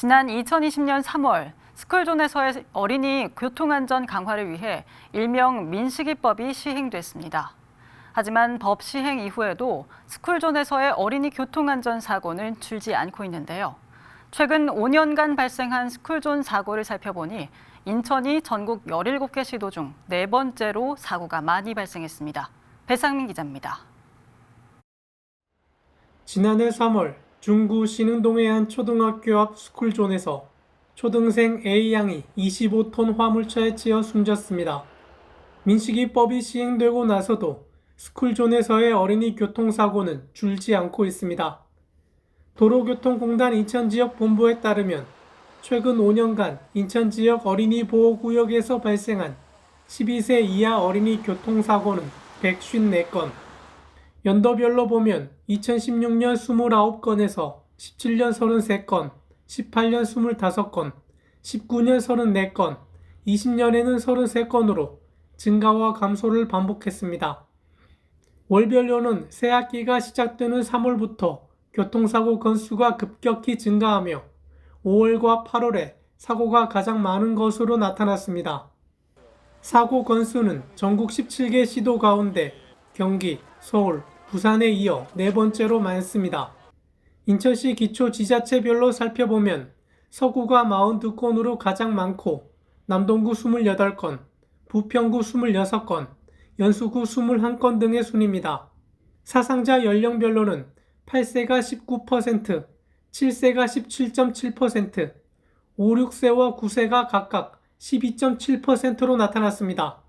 지난 2020년 3월 스쿨존에서의 어린이 교통안전 강화를 위해 일명 민식이법이 시행됐습니다. 하지만 법 시행 이후에도 스쿨존에서의 어린이 교통안전 사고는 줄지 않고 있는데요. 최근 5년간 발생한 스쿨존 사고를 살펴보니 인천이 전국 17개 시도 중 4번째로 사고가 많이 발생했습니다. 배상민 기자입니다. 지난해 3월 중구 신흥동의 한 초등학교 앞 스쿨존에서 초등생 A양이 25톤 화물차에 치여 숨졌습니다. 민식이법이 시행되고 나서도 스쿨존에서의 어린이 교통사고는 줄지 않고 있습니다. 도로교통공단 인천지역본부에 따르면 최근 5년간 인천지역 어린이보호구역에서 발생한 12세 이하 어린이 교통사고는 154건, 연도별로 보면 2016년 29건에서 17년 33건, 18년 25건, 19년 34건, 20년에는 33건으로 증가와 감소를 반복했습니다. 월별로는 새학기가 시작되는 3월부터 교통사고 건수가 급격히 증가하며 5월과 8월에 사고가 가장 많은 것으로 나타났습니다. 사고 건수는 전국 17개 시도 가운데 경기, 서울, 부산에 이어 4번째로 많습니다. 인천시 기초지자체별로 살펴보면 서구가 42건으로 가장 많고 남동구 28건, 부평구 26건, 연수구 21건 등의 순입니다. 사상자 연령별로는 8세가 19%, 7세가 17.7%, 5, 6세와 9세가 각각 12.7%로 나타났습니다.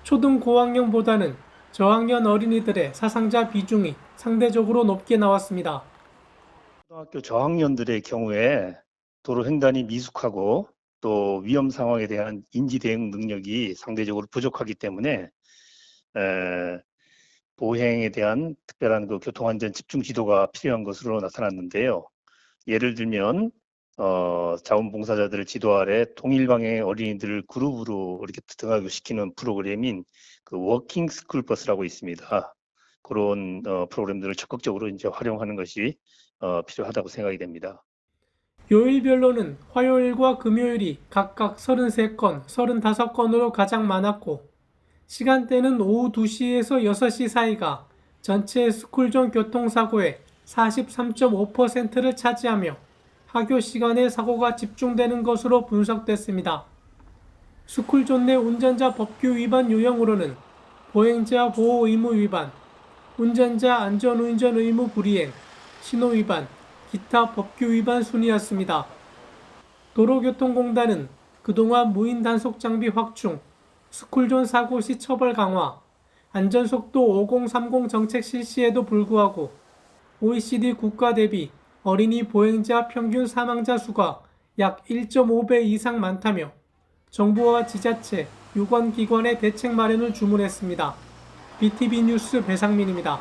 초등 고학년보다는 저학년 어린이들의 사상자 비중이 상대적으로 높게 나왔습니다. 초등학교 저학년들의 경우에 도로 횡단이 미숙하고 또 위험 상황에 대한 인지 대응 능력이 상대적으로 부족하기 때문에 보행에 대한 특별한 교통안전 집중 지도가 필요한 것으로 나타났는데요. 예를 들면 자원봉사자들을 지도 아래 동일 방향의 어린이들을 그룹으로 이렇게 등하교시키는 프로그램인 워킹 스쿨 버스라고 있습니다. 그런 프로그램들을 적극적으로 이제 활용하는 것이 필요하다고 생각이 됩니다. 요일별로는 화요일과 금요일이 각각 33건, 35건으로 가장 많았고 시간대는 오후 2시에서 6시 사이가 전체 스쿨존 교통사고의 43.5%를 차지하며 학교 시간에 사고가 집중되는 것으로 분석됐습니다. 스쿨존 내 운전자 법규 위반 유형으로는 보행자 보호 의무 위반, 운전자 안전운전 의무 불이행, 신호 위반, 기타 법규 위반 순이었습니다. 도로교통공단은 그동안 무인 단속 장비 확충, 스쿨존 사고 시 처벌 강화, 안전속도 5030 정책 실시에도 불구하고 OECD 국가 대비 어린이 보행자 평균 사망자 수가 약 1.5배 이상 많다며 정부와 지자체, 유관기관의 대책 마련을 주문했습니다. BTV 뉴스 배상민입니다.